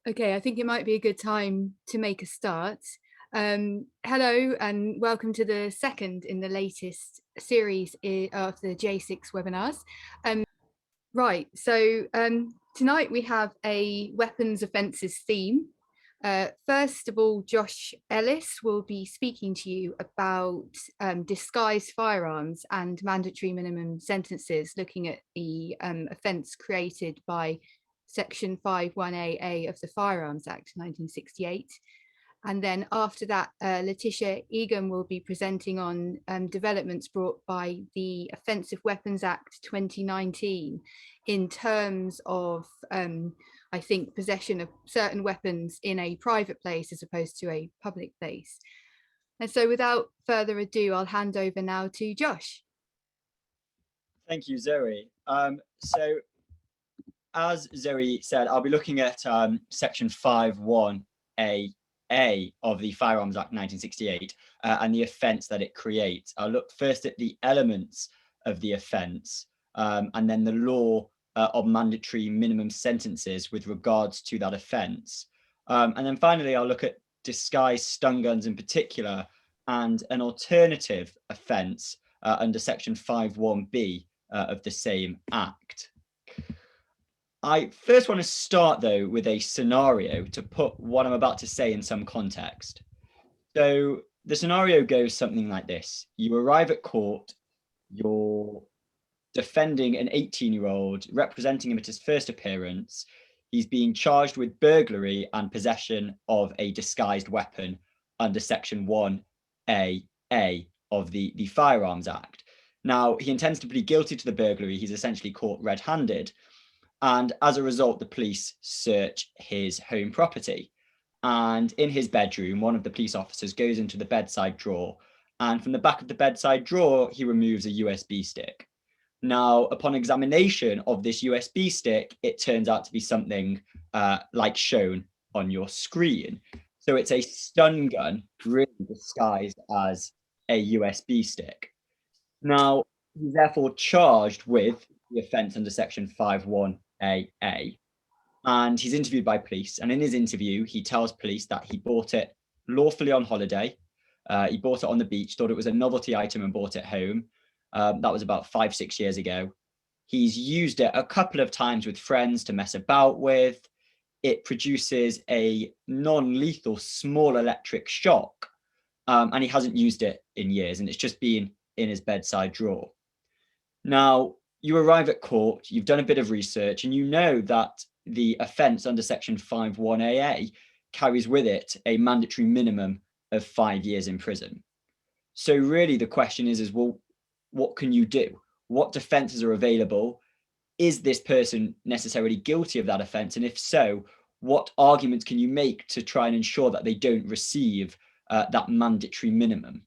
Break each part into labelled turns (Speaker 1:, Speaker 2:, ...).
Speaker 1: Okay, I think it might be a good time to make a start. Hello and welcome to the second in the latest series of the J6 webinars. Right, so tonight we have a weapons offences theme. First of all, Josh Ellis will be speaking to you about disguised firearms and mandatory minimum sentences, looking at the offence created by Section 51AA of the Firearms Act 1968. And then after that, Letitia Egan will be presenting on developments brought by the Offensive Weapons Act 2019 in terms of, I think, possession of certain weapons in a private place as opposed to a public place. And so without further ado, I'll hand over now to Josh.
Speaker 2: Thank you, Zoe. So as Zoe said, I'll be looking at section 51AA of the Firearms Act 1968 and the offence that it creates. I'll look first at the elements of the offence and then the law of mandatory minimum sentences with regards to that offence. And then finally, I'll look at disguised stun guns in particular and an alternative offence under section 51B of the same act. I first want to start, though, with a scenario to put what I'm about to say in some context. So the scenario goes something like this. You arrive at court, you're defending an 18-year-old, representing him at his first appearance. He's being charged with burglary and possession of a disguised weapon under section 1AA of the Firearms Act. Now, he intends to plead guilty to the burglary. He's essentially caught red-handed. And as a result, the police search his home property. And in his bedroom, one of the police officers goes into the bedside drawer. And from the back of the bedside drawer, he removes a USB stick. Now, upon examination of this USB stick, it turns out to be something like shown on your screen. So it's a stun gun, really disguised as a USB stick. Now, he's therefore charged with the offence under section 51AA, and he's interviewed by police. And in his interview, he tells police that he bought it lawfully on holiday. He bought it on the beach, thought it was a novelty item and bought it home. That was about 5-6 years ago. He's used it a couple of times with friends to mess about with. It produces a non-lethal small electric shock, and he hasn't used it in years, and it's just been in his bedside drawer. Now, you arrive at court, you've done a bit of research, and you know that the offence under section 51AA carries with it a mandatory minimum of 5 years in prison. So really the question is, well, what can you do? What defences are available? Is this person necessarily guilty of that offence? And if so, what arguments can you make to try and ensure that they don't receive that mandatory minimum?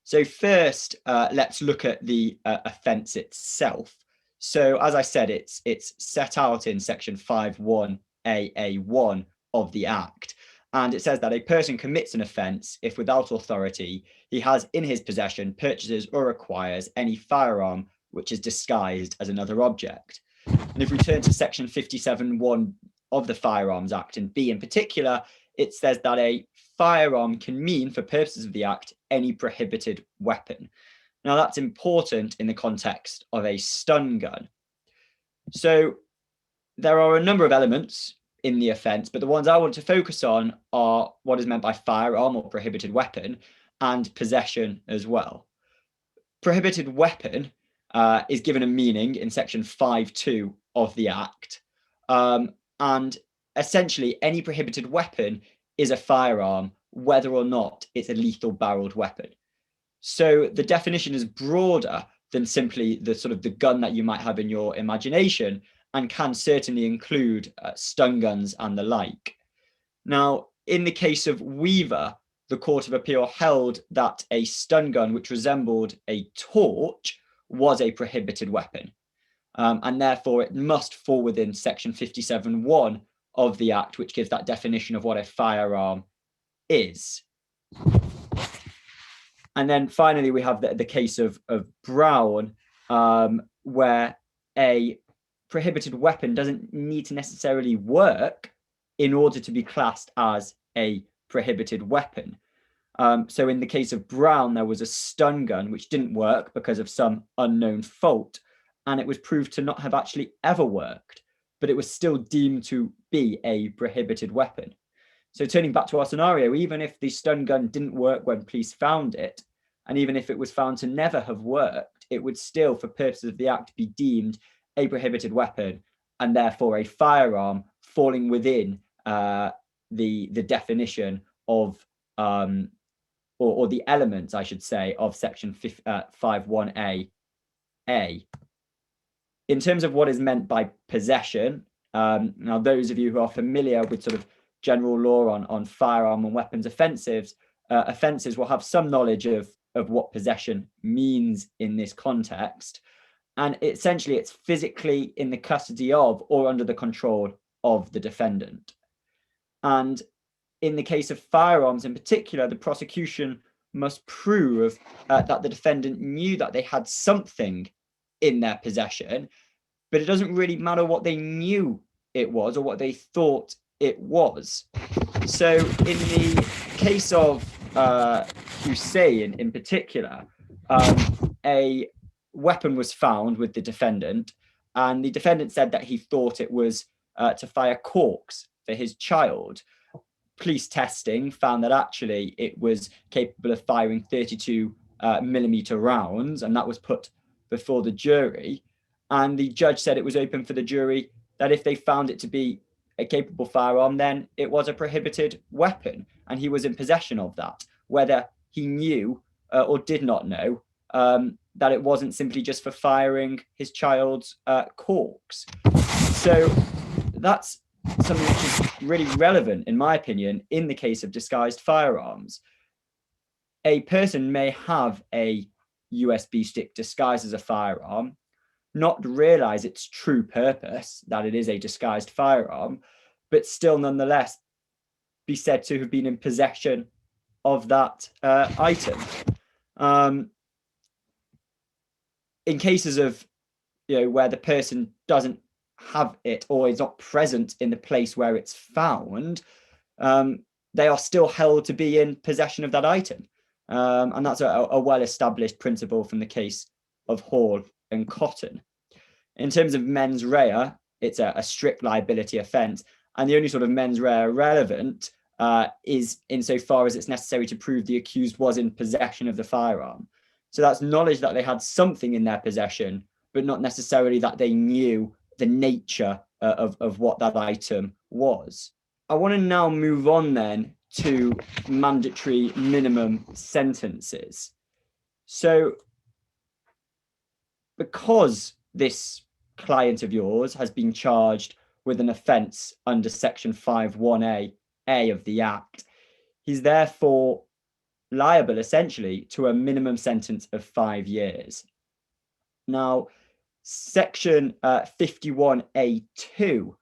Speaker 2: So first, let's look at the offence itself. So as I said, it's set out in section 51AA1 of the Act. And it says that a person commits an offence if without authority, he has in his possession, purchases or acquires any firearm which is disguised as another object. And if we turn to section 57(1) of the Firearms Act, and B in particular, it says that a firearm can mean, for purposes of the Act, any prohibited weapon. Now, that's important in the context of a stun gun. So there are a number of elements in the offence, but the ones I want to focus on are what is meant by firearm or prohibited weapon and possession as well. Prohibited weapon is given a meaning in section 5(2) of the Act. And essentially, any prohibited weapon is a firearm, whether or not it's a lethal barreled weapon. So the definition is broader than simply the gun that you might have in your imagination, and can certainly include stun guns and the like. Now, in the case of Weaver, the Court of Appeal held that a stun gun which resembled a torch was a prohibited weapon. And therefore it must fall within section 57(1) of the Act, which gives that definition of what a firearm is. And then finally, we have the case of Brown, where a prohibited weapon doesn't need to necessarily work in order to be classed as a prohibited weapon. So in the case of Brown, there was a stun gun which didn't work because of some unknown fault, and it was proved to not have actually ever worked, but it was still deemed to be a prohibited weapon. So turning back to our scenario, even if the stun gun didn't work when police found it, and even if it was found to never have worked, it would still, for purposes of the Act, be deemed a prohibited weapon, and therefore a firearm falling within the definition of or the elements, I should say, of section 51A. In terms of what is meant by possession, now those of you who are familiar with sort of general law on firearm and weapons offences will have some knowledge of what possession means in this context. And essentially, it's physically in the custody of or under the control of the defendant. And in the case of firearms in particular, the prosecution must prove that the defendant knew that they had something in their possession, but it doesn't really matter what they knew it was or what they thought it was. So in the case of Hussein in particular, a weapon was found with the defendant, and the defendant said that he thought it was to fire corks for his child. Police testing found that actually it was capable of firing 32 millimeter rounds, and that was put before the jury. And the judge said it was open for the jury that if they found it to be a capable firearm, then it was a prohibited weapon, and he was in possession of that, whether he knew or did not know that it wasn't simply just for firing his child's corks. So that's something which is really relevant, in my opinion, in the case of disguised firearms. A person may have a USB stick disguised as a firearm, not realize its true purpose, that it is a disguised firearm, but still nonetheless be said to have been in possession of that item. In cases of, where the person doesn't have it or is not present in the place where it's found, they are still held to be in possession of that item. And that's a well-established principle from the case of Hall and Cotton. In terms of mens rea, it's a strict liability offence, and the only sort of mens rea relevant is insofar as it's necessary to prove the accused was in possession of the firearm. So that's knowledge that they had something in their possession, but not necessarily that they knew the nature of what that item was. I want to now move on then to mandatory minimum sentences. So because this client of yours has been charged with an offence under section 51A of the Act, he's therefore liable essentially to a minimum sentence of 5 years. Now, section 51A2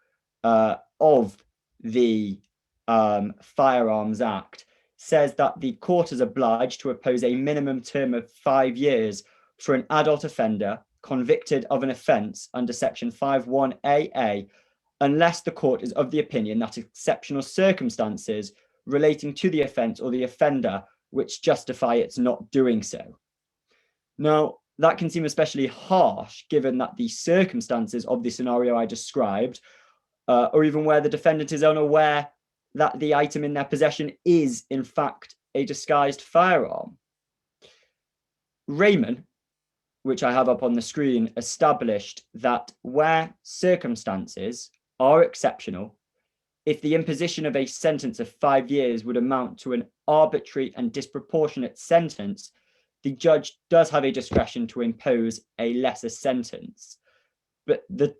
Speaker 2: of the Firearms Act says that the court is obliged to impose a minimum term of 5 years for an adult offender convicted of an offence under section 51AA, unless the court is of the opinion that exceptional circumstances relating to the offence or the offender which justify its not doing so. Now, that can seem especially harsh given that the circumstances of the scenario I described, or even where the defendant is unaware that the item in their possession is in fact a disguised firearm. Raymond, which I have up on the screen, established that where circumstances are exceptional, if the imposition of a sentence of 5 years would amount to an arbitrary and disproportionate sentence, the judge does have a discretion to impose a lesser sentence. But the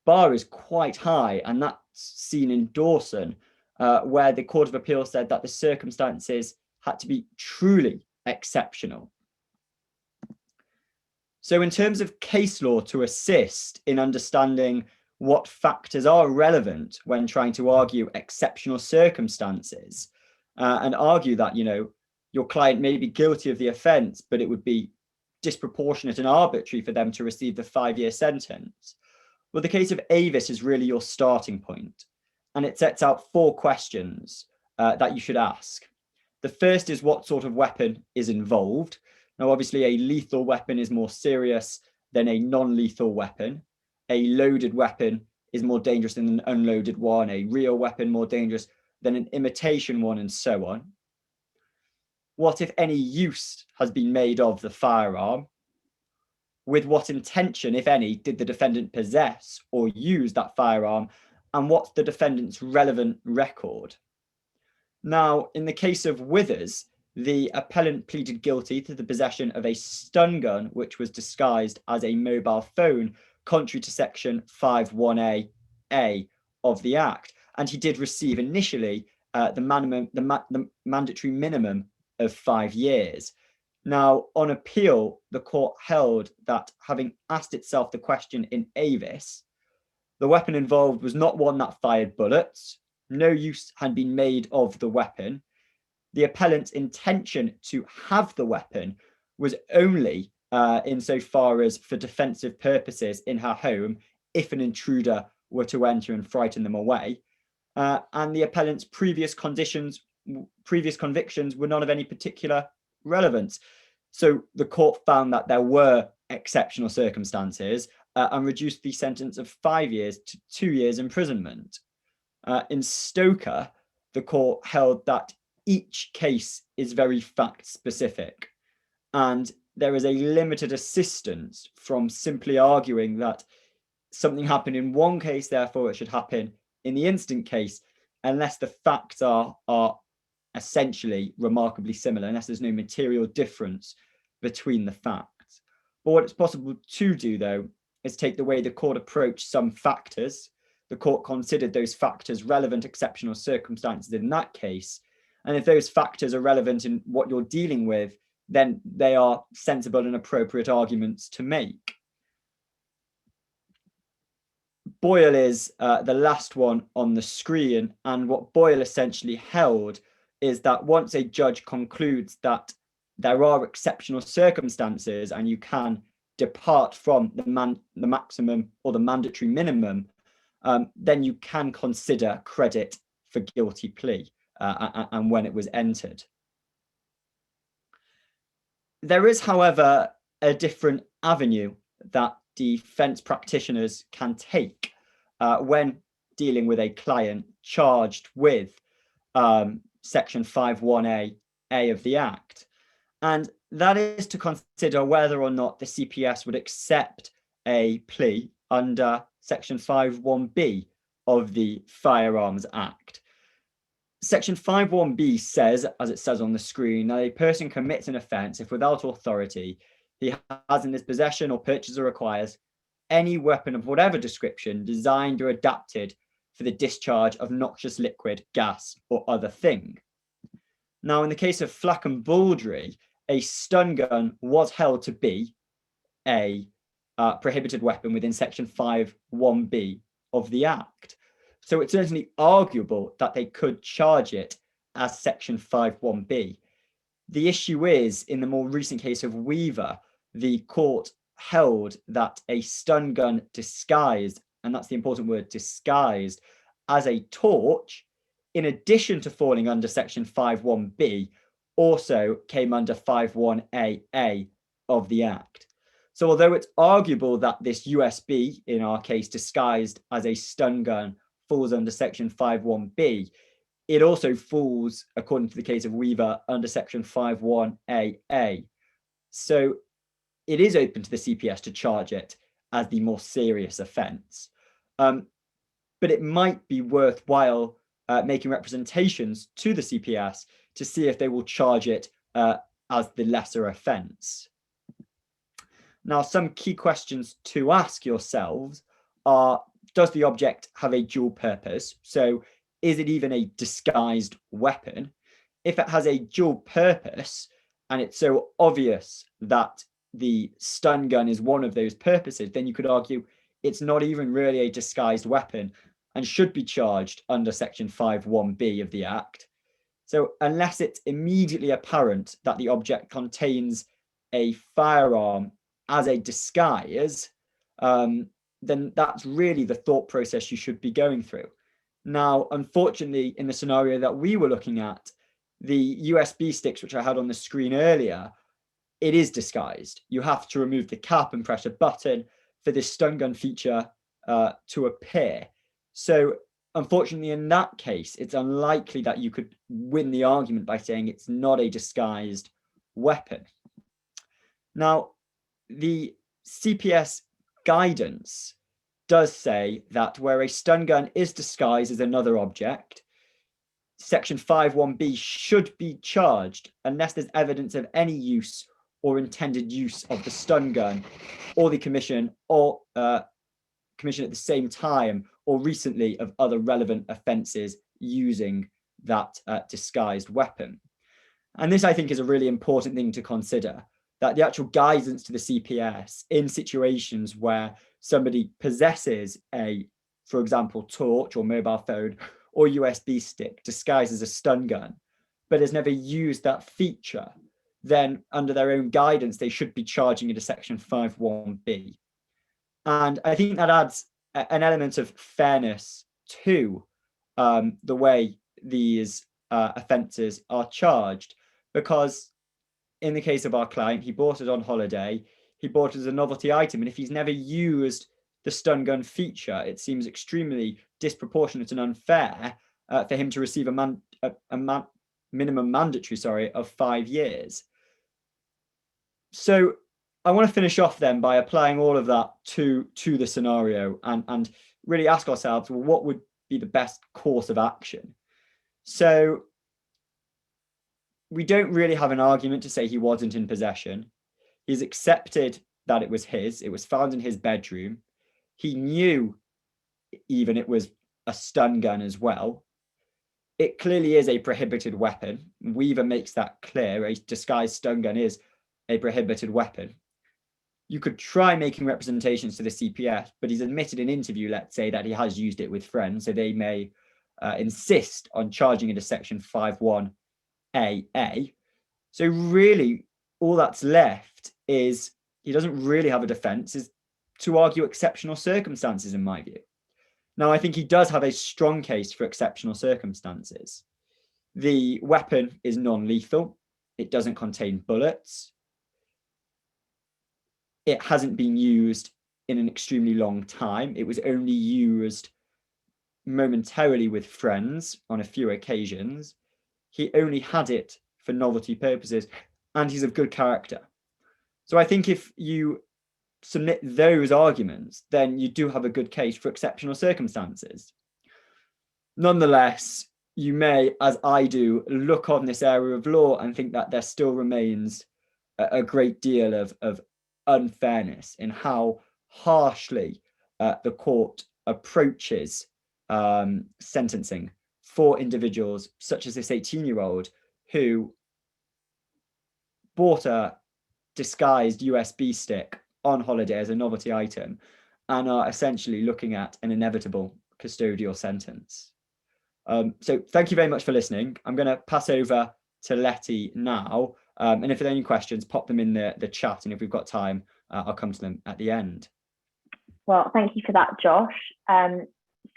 Speaker 2: bar is quite high, and that's seen in Dawson, where the Court of Appeal said that the circumstances had to be truly exceptional. So in terms of case law to assist in understanding what factors are relevant when trying to argue exceptional circumstances, and argue that, your client may be guilty of the offence, but it would be disproportionate and arbitrary for them to receive the 5-year sentence. Well, the case of Avis is really your starting point. and it sets out 4 questions that you should ask. The first is what sort of weapon is involved. Now, obviously, a lethal weapon is more serious than a non-lethal weapon. A loaded weapon is more dangerous than an unloaded one, a real weapon more dangerous than an imitation one, and so on. What, if any, use has been made of the firearm? With what intention, if any, did the defendant possess or use that firearm? And what's the defendant's relevant record? Now, in the case of Withers, the appellant pleaded guilty to the possession of a stun gun, which was disguised as a mobile phone, contrary to section 51A of the Act. And he did receive initially the mandatory minimum of 5 years. Now, on appeal, the court held that, having asked itself the question in Avis, the weapon involved was not one that fired bullets. No use had been made of the weapon. The appellant's intention to have the weapon was only insofar as for defensive purposes in her home, if an intruder were to enter and frighten them away. And the appellant's previous convictions were not of any particular relevance. So the court found that there were exceptional circumstances and reduced the sentence of 5 years to 2 years imprisonment. In Stoker, the court held that each case is very fact specific, and there is a limited assistance from simply arguing that something happened in one case, therefore it should happen in the instant case, unless the facts are essentially remarkably similar, unless there's no material difference between the facts. But what it's possible to do, though, is take the way the court approached some factors. The court considered those factors relevant exceptional circumstances in that case. And if those factors are relevant in what you're dealing with, then they are sensible and appropriate arguments to make. Boyle is the last one on the screen. And what Boyle essentially held is that once a judge concludes that there are exceptional circumstances and you can depart from the maximum or the mandatory minimum, then you can consider credit for guilty plea and when it was entered. There is, however, a different avenue that defence practitioners can take when dealing with a client charged with section 51A of the Act. And that is to consider whether or not the CPS would accept a plea under section 51B of the Firearms Act. Section 51B says, as it says on the screen, that a person commits an offence if without authority he has in his possession or purchases or acquires any weapon of whatever description designed or adapted for the discharge of noxious liquid, gas, or other thing. Now, in the case of Flack and Baldry, a stun gun was held to be a prohibited weapon within section 51B of the Act. So it's certainly arguable that they could charge it as section 51B. The issue is, in the more recent case of Weaver, the court held that a stun gun disguised, and that's the important word, disguised, as a torch, in addition to falling under section 51B, also came under 51AA of the Act. So although it's arguable that this USB, in our case, disguised as a stun gun, falls under section 51B, it also falls, according to the case of Weaver, under section 51AA. So it is open to the CPS to charge it as the more serious offence. But it might be worthwhile making representations to the CPS to see if they will charge it as the lesser offence. Now, some key questions to ask yourselves are, does the object have a dual purpose? So is it even a disguised weapon? If it has a dual purpose, and it's so obvious that the stun gun is one of those purposes, then you could argue it's not even really a disguised weapon and should be charged under section 51B of the Act. So unless it's immediately apparent that the object contains a firearm as a disguise, then that's really the thought process you should be going through. Now, unfortunately, in the scenario that we were looking at, the USB sticks, which I had on the screen earlier, it is disguised. You have to remove the cap and press a button for this stun gun feature to appear. So unfortunately, in that case, it's unlikely that you could win the argument by saying it's not a disguised weapon. Now, the CPS guidance does say that where a stun gun is disguised as another object, section 5.1b should be charged unless there's evidence of any use or intended use of the stun gun or the commission at the same time or recently of other relevant offences using that disguised weapon. And this, I think, is a really important thing to consider, that the actual guidance to the CPS in situations where somebody possesses a, for example, torch or mobile phone or USB stick disguised as a stun gun, but has never used that feature, then under their own guidance, they should be charging it a section 5.1b. And I think that adds an element of fairness to the way these offences are charged, because in the case of our client, he bought it on holiday, he bought it as a novelty item, and if he's never used the stun gun feature, it seems extremely disproportionate and unfair for him to receive a minimum mandatory, of 5 years. So I want to finish off then by applying all of that to the scenario and really ask ourselves, well, what would be the best course of action? So we don't really have an argument to say he wasn't in possession. He's accepted that it was his. It was found in his bedroom. He knew even it was a stun gun as well. It clearly is a prohibited weapon. Weaver makes that clear. A disguised stun gun is a prohibited weapon. You could try making representations to the CPS, but he's admitted in interview, let's say, that he has used it with friends, so they may insist on charging it a section 5.1a. So really, all that's left is he doesn't really have a defence, is to argue exceptional circumstances, in my view. Now, I think he does have a strong case for exceptional circumstances. The weapon is non-lethal. It doesn't contain bullets. It hasn't been used in an extremely long time. It was only used momentarily with friends on a few occasions. He only had it for novelty purposes, and he's of good character. So I think if you submit those arguments, then you do have a good case for exceptional circumstances. Nonetheless, you may, as I do, look on this area of law and think that there still remains a great deal of unfairness in how harshly the court approaches sentencing for individuals such as this 18-year-old who bought a disguised USB stick on holiday as a novelty item and are essentially looking at an inevitable custodial sentence. So thank you very much for listening. I'm going to pass over to Letty now. And if there are any questions, pop them in the chat. And if we've got time, I'll come to them at the end.
Speaker 3: Well, thank you for that, Josh.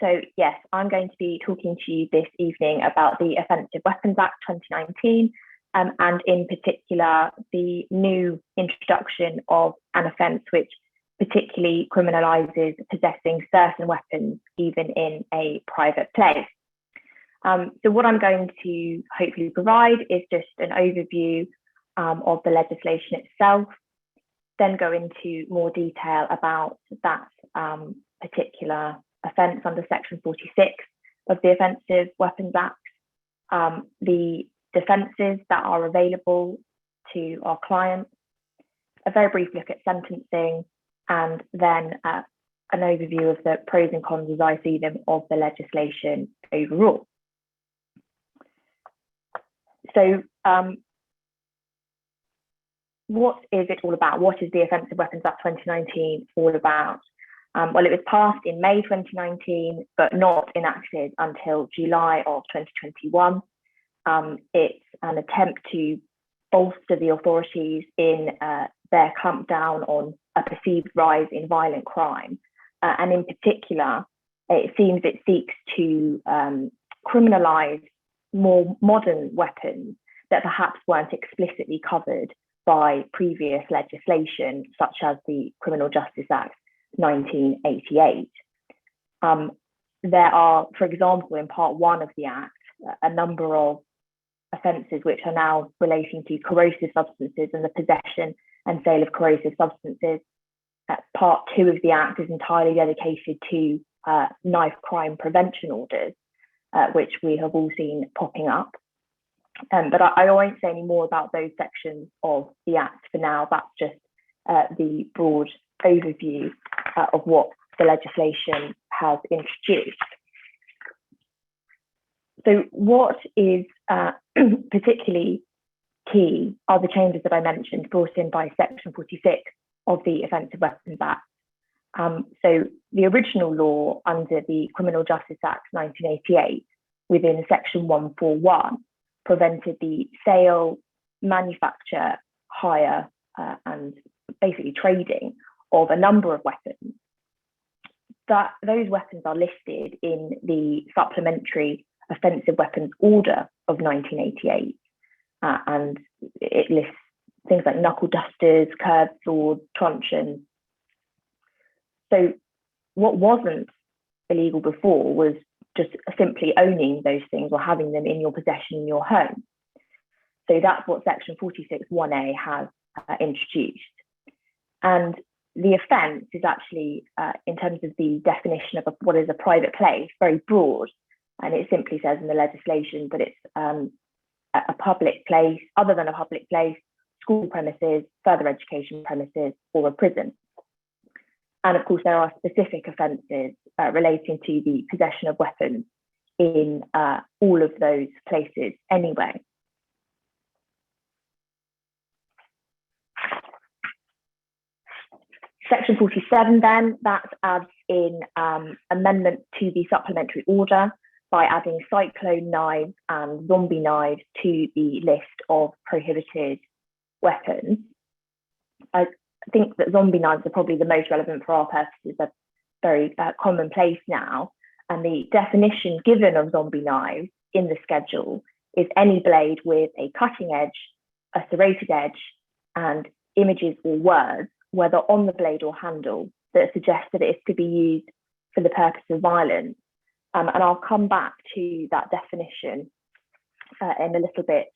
Speaker 3: So yes, I'm going to be talking to you this evening about the Offensive Weapons Act 2019, and in particular, the new introduction of an offence which particularly criminalises possessing certain weapons, even in a private place. So what I'm going to hopefully provide is just an overview of the legislation itself, then go into more detail about that particular offence under section 46 of the Offensive Weapons Act, the defences that are available to our clients, a very brief look at sentencing, and then an overview of the pros and cons as I see them of the legislation overall. So what is it all about? What is the Offensive Weapons Act 2019 all about? Well, it was passed in May 2019, but not enacted until July of 2021. It's an attempt to bolster the authorities in their clampdown on a perceived rise in violent crime, and in particular, it seems it seeks to criminalise more modern weapons that perhaps weren't explicitly covered by previous legislation, such as the Criminal Justice Act 1988. There are, for example, in Part 1 of the Act, a number of offences which are now relating to corrosive substances and the possession and sale of corrosive substances. Part 2 of the Act is entirely dedicated to knife crime prevention orders, which we have all seen popping up. But I won't say any more about those sections of the Act for now. That's just the broad overview of what the legislation has introduced. So what is particularly key are the changes that I mentioned brought in by Section 46 of the Offensive Weapons Act. So the original law under the Criminal Justice Act 1988 within Section 141 prevented the sale, manufacture, hire, and basically trading of a number of weapons. Those weapons are listed in the Supplementary Offensive Weapons Order of 1988, and it lists things like knuckle dusters, curved swords, truncheons. So what wasn't illegal before was just simply owning those things or having them in your possession in your home. So that's what Section 46(1)(a) has introduced. And the offence is actually, in terms of the definition of what is a private place, very broad. And it simply says in the legislation that it's a public place, other than a public place, school premises, further education premises, or a prison. And of course, there are specific offences relating to the possession of weapons in all of those places anyway. Section 47 then, that adds in amendment to the supplementary order by adding cyclone knives and zombie knives to the list of prohibited weapons. I think that zombie knives are probably the most relevant for our purposes. They're very commonplace now. And the definition given of zombie knives in the schedule is any blade with a cutting edge, a serrated edge, and images or words, whether on the blade or handle, that suggest that it is to be used for the purpose of violence. And I'll come back to that definition in a little bit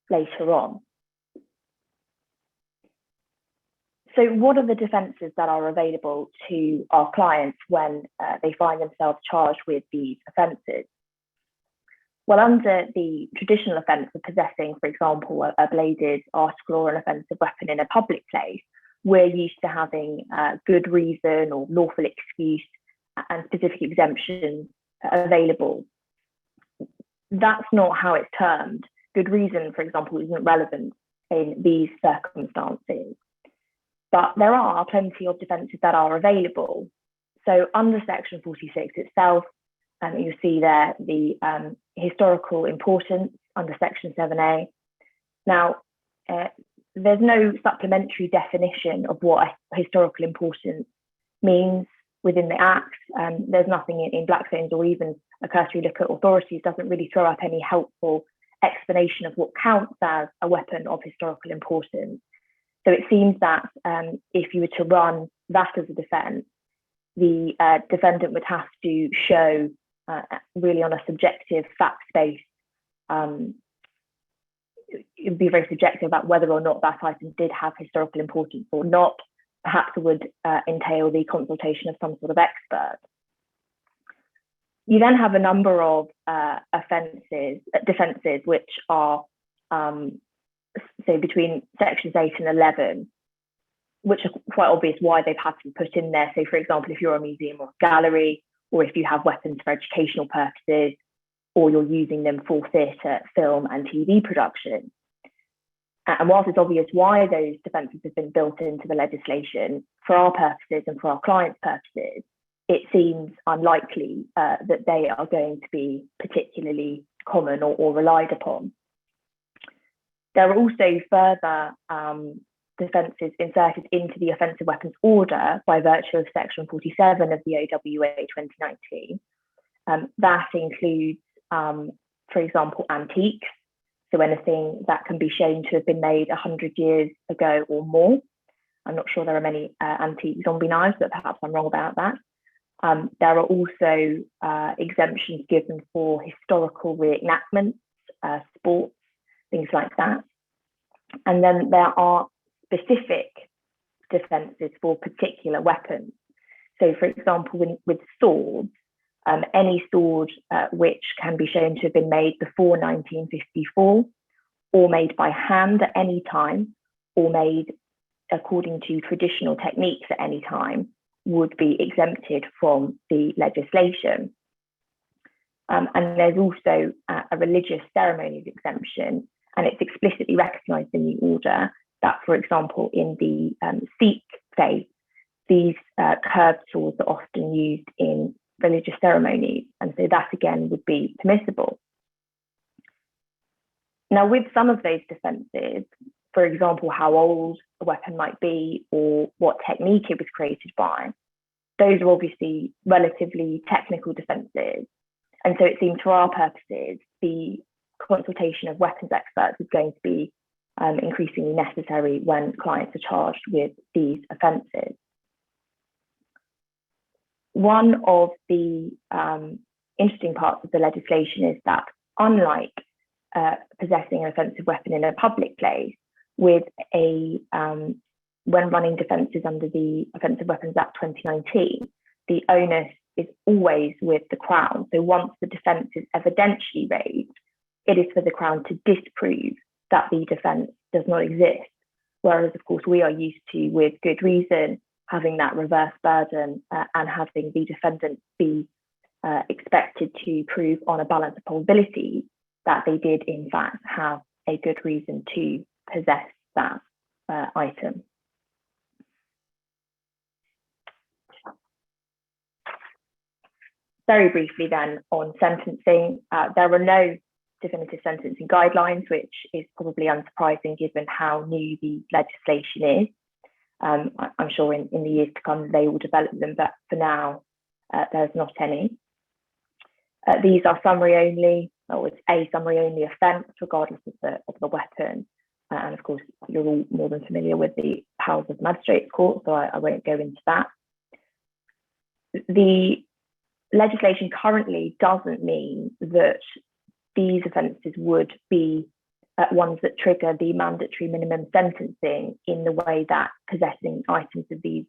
Speaker 3: later on. So what are the defences that are available to our clients when they find themselves charged with these offences? Well, under the traditional offence of possessing, for example, a bladed article or an offensive weapon in a public place, we're used to having good reason or lawful excuse and specific exemptions available. That's not how it's termed. Good reason, for example, isn't relevant in these circumstances. But there are plenty of defences that are available. So under Section 46 itself, you see there the historical importance under Section 7A. Now, there's no supplementary definition of what historical importance means within the Act. There's nothing in Blackstone's or even a cursory look at authorities doesn't really throw up any helpful explanation of what counts as a weapon of historical importance. So it seems that if you were to run that as a defence, the defendant would have to show really on a subjective fact-based, it would be very subjective about whether or not that item did have historical importance or not. Perhaps it would entail the consultation of some sort of expert. You then have a number of defences which are so between sections 8 and 11, which are quite obvious why they've had to be put in there. So for example, if you're a museum or gallery, or if you have weapons for educational purposes, or you're using them for theatre, film and TV production. And whilst it's obvious why those defences have been built into the legislation, for our purposes and for our clients' purposes, it seems unlikely that they are going to be particularly common or relied upon. There are also further defences inserted into the offensive weapons order by virtue of section 47 of the OWA 2019. That includes, for example, antiques, so anything that can be shown to have been made 100 years ago or more. I'm not sure there are many antique zombie knives, but perhaps I'm wrong about that. There are also exemptions given for historical reenactments, sports, things like that. And then there are specific defences for particular weapons. So, for example, with swords, any sword which can be shown to have been made before 1954, or made by hand at any time, or made according to traditional techniques at any time, would be exempted from the legislation. And there's also a religious ceremonies exemption, and it's explicitly recognised in the order that, for example, in the Sikh faith, these curved swords are often used in religious ceremonies, and so that again would be permissible. Now, with some of those defences, for example, how old a weapon might be or what technique it was created by, those are obviously relatively technical defences. And so it seems for our purposes, the consultation of weapons experts is going to be increasingly necessary when clients are charged with these offences. One of the interesting parts of the legislation is that, unlike possessing an offensive weapon in a public place, with when running defences under the Offensive Weapons Act 2019, the onus is always with the Crown. So once the defence is evidentially raised, it is for the Crown to disprove that the defence does not exist. Whereas, of course, we are used to, with good reason, having that reverse burden and having the defendant be expected to prove on a balance of probability that they did, in fact, have a good reason to possess that item. Very briefly then on sentencing, there are no definitive sentencing guidelines, which is probably unsurprising given how new the legislation is. I'm sure in the years to come they will develop them, but for now there's not any. These are summary only, or it's a summary only offence regardless of the weapon. And of course, you're all more than familiar with the powers of the magistrates court, so I won't go into that. The legislation currently doesn't mean that these offences would be ones that trigger the mandatory minimum sentencing in the way that possessing items of these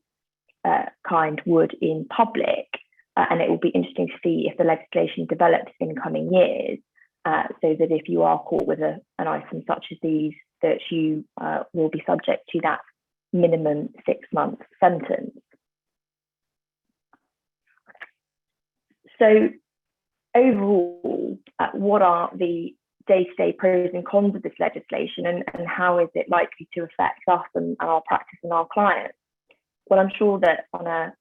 Speaker 3: kind would in public. And it will be interesting to see if the legislation develops in coming years, so that if you are caught with an item such as these, that you will be subject to that minimum 6-month sentence. So overall, what are the day-to-day pros and cons of this legislation, and how is it likely to affect us and our practice and our clients? Well, I'm sure that on a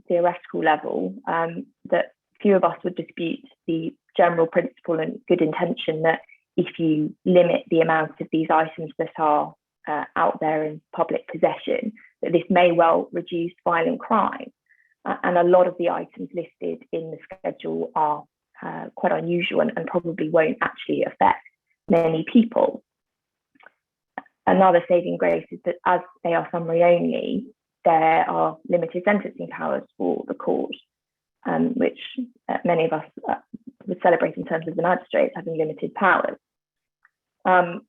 Speaker 3: theoretical level, that few of us would dispute the general principle and good intention that if you limit the amount of these items that are out there in public possession, that this may well reduce violent crime. And a lot of the items listed in the schedule are quite unusual and probably won't actually affect many people. Another saving grace is that as they are summary only, there are limited sentencing powers for the court, which many of us would celebrate in terms of the magistrates having limited powers. And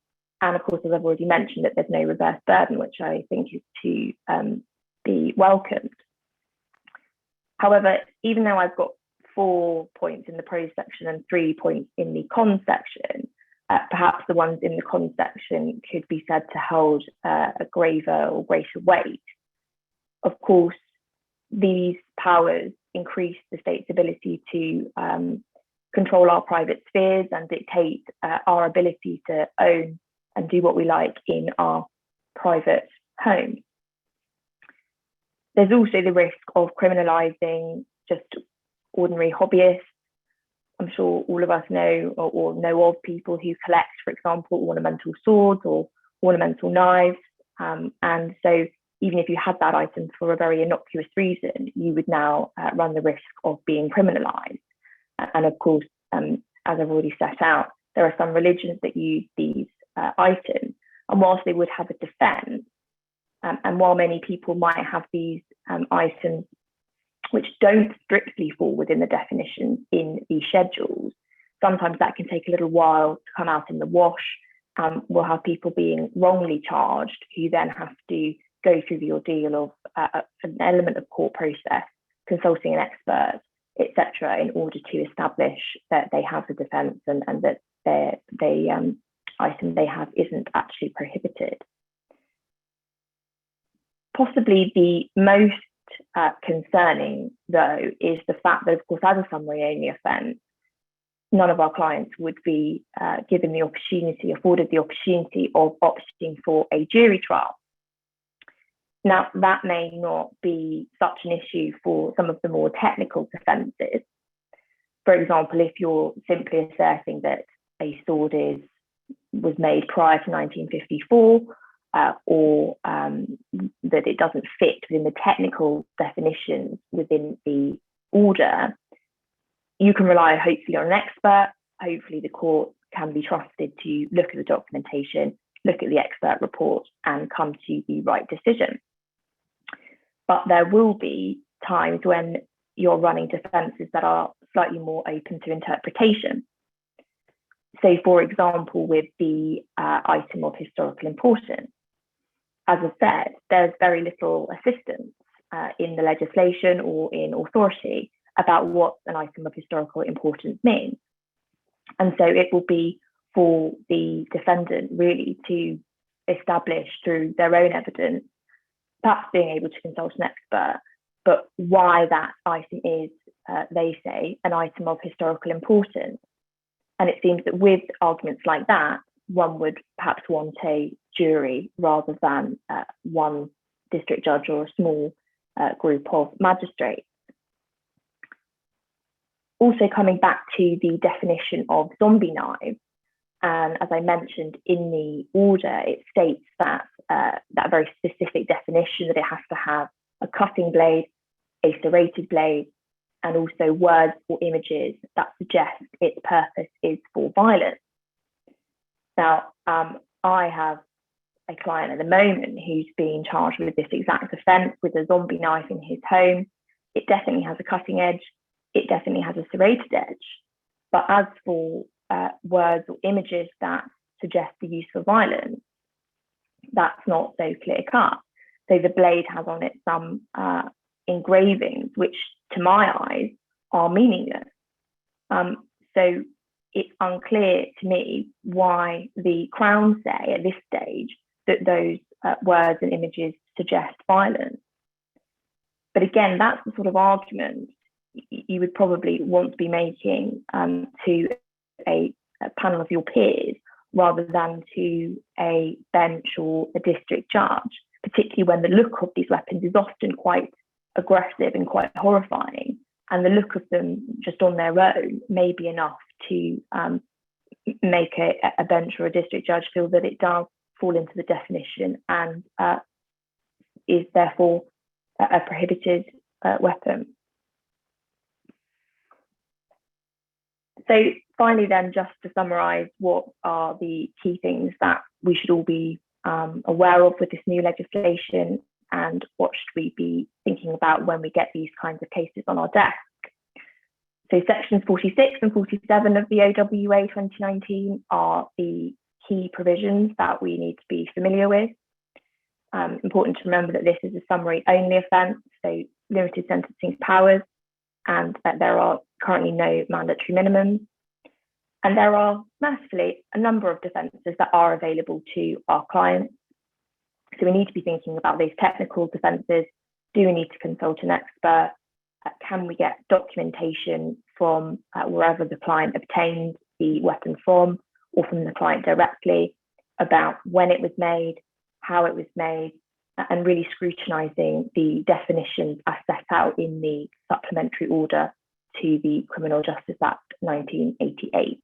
Speaker 3: of course, as I've already mentioned, that there's no reverse burden, which I think is to be welcomed. However, even though I've got 4 points in the pros section and 3 points in the cons section, perhaps the ones in the cons section could be said to hold a graver or greater weight. Of course, these powers increase the state's ability to control our private spheres and dictate our ability to own and do what we like in our private homes. There's also the risk of criminalising just ordinary hobbyists. I'm sure all of us know or know of people who collect, for example, ornamental swords or ornamental knives. And so even if you had that item for a very innocuous reason, you would now run the risk of being criminalised. And of course, as I've already set out, there are some religions that use these items. And whilst they would have a defence, and while many people might have these items which don't strictly fall within the definitions in these schedules, sometimes that can take a little while to come out in the wash. We'll have people being wrongly charged who then have to go through the ordeal of an element of court process, consulting an expert, etc., in order to establish that they have a defence and that the item they have isn't actually prohibited. Possibly the most concerning, though, is the fact that, of course, as a summary-only offence, none of our clients would be afforded the opportunity of opting for a jury trial. Now, that may not be such an issue for some of the more technical offences. For example, if you're simply asserting that a sword was made prior to 1954, or that it doesn't fit within the technical definitions within the order, you can rely hopefully on an expert. Hopefully the court can be trusted to look at the documentation, look at the expert report, and come to the right decision. But there will be times when you're running defences that are slightly more open to interpretation. So, for example, with the item of historical importance, as I said, there's very little assistance in the legislation or in authority about what an item of historical importance means. And so it will be for the defendant really to establish through their own evidence, perhaps being able to consult an expert, but why that item is, they say, an item of historical importance. And it seems that with arguments like that, one would perhaps want a jury rather than one district judge or a small group of magistrates. Also, coming back to the definition of zombie knife, and as I mentioned in the order, it states that that very specific definition, that it has to have a cutting blade, a serrated blade, and also words or images that suggest its purpose is for violence. Now, I have a client at the moment who's being charged with this exact offence with a zombie knife in his home. It definitely has a cutting edge. It definitely has a serrated edge. But as for words or images that suggest the use for violence, that's not so clear cut. So the blade has on it some engravings, which to my eyes are meaningless. So it's unclear to me why the Crown say at this stage that those words and images suggest violence. But again, that's the sort of argument you would probably want to be making to a panel of your peers rather than to a bench or a district judge, particularly when the look of these weapons is often quite aggressive and quite horrifying, and the look of them just on their own may be enough to make a bench or a district judge feel that it does fall into the definition and is therefore a prohibited weapon. So finally then, just to summarise, what are the key things that we should all be aware of with this new legislation, and what should we be thinking about when we get these kinds of cases on our desk? So sections 46 and 47 of the OWA 2019 are the key provisions that we need to be familiar with. Important to remember that this is a summary only offence, so limited sentencing powers, and that there are currently no mandatory minimums. And there are massively a number of defences that are available to our clients. So we need to be thinking about these technical defences. Do we need to consult an expert? Can we get documentation from wherever the client obtained the weapon from, or from the client directly, about when it was made, how it was made, and really scrutinising the definitions as set out in the supplementary order to the Criminal Justice Act 1988.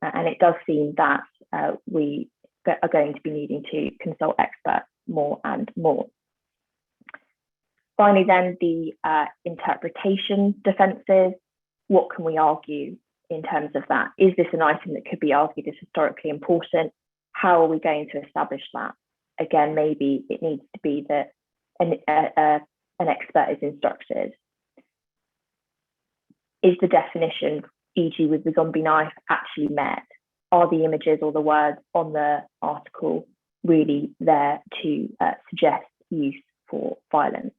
Speaker 3: And it does seem that we are going to be needing to consult experts more and more. Finally, then, the interpretation defences. What can we argue in terms of that? Is this an item that could be argued as historically important? How are we going to establish that? Again, maybe it needs to be that an expert is instructed. Is the definition, e.g. with the zombie knife, actually met? Are the images or the words on the article really there to suggest use for violence?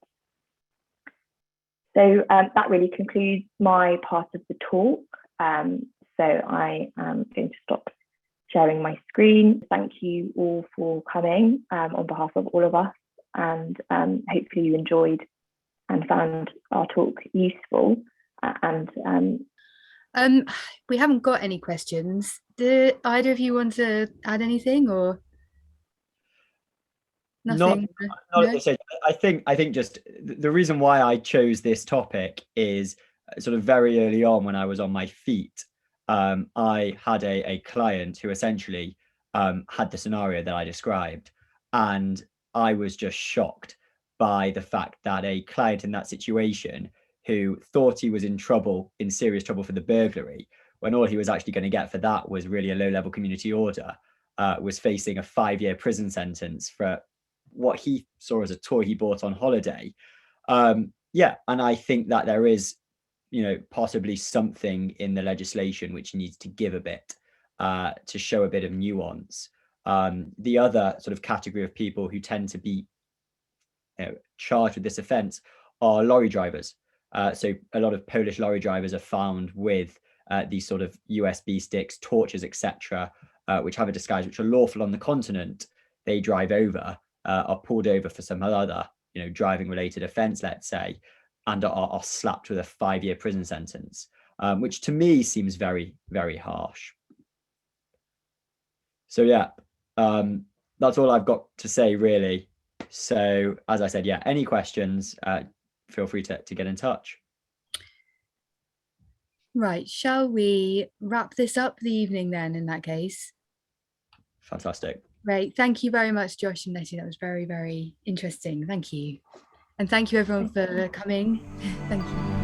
Speaker 3: So that really concludes my part of the talk. So I am going to stop sharing my screen. Thank you all for coming on behalf of all of us, and hopefully you enjoyed and found our talk useful.
Speaker 1: We haven't got any questions. Do either of you want to add anything, or nothing?
Speaker 2: Not at this stage. I think just the reason why I chose this topic is sort of very early on when I was on my feet. I had a client who essentially had the scenario that I described, and I was just shocked by the fact that a client in that situation who thought he was in serious trouble for the burglary, when all he was actually going to get for that was really a low-level community order, was facing a 5-year prison sentence for what he saw as a toy he bought on holiday. Yeah, and I think that there is, possibly something in the legislation which needs to give a bit to show a bit of nuance. The other sort of category of people who tend to be charged with this offence are lorry drivers. So a lot of Polish lorry drivers are found with these sort of USB sticks, torches, etc., which have a disguise, which are lawful on the continent. They drive over, are pulled over for some other, driving related offence, let's say, and are slapped with a 5-year prison sentence, which to me seems very, very harsh. So yeah, that's all I've got to say, really. So as I said, yeah, any questions, feel free to get in touch.
Speaker 1: Right, shall we wrap this up the evening then, in that case?
Speaker 2: Fantastic.
Speaker 1: Great. Thank you very much, Josh and Letty. That was very, very interesting. Thank you. And thank you everyone for coming. Thank you.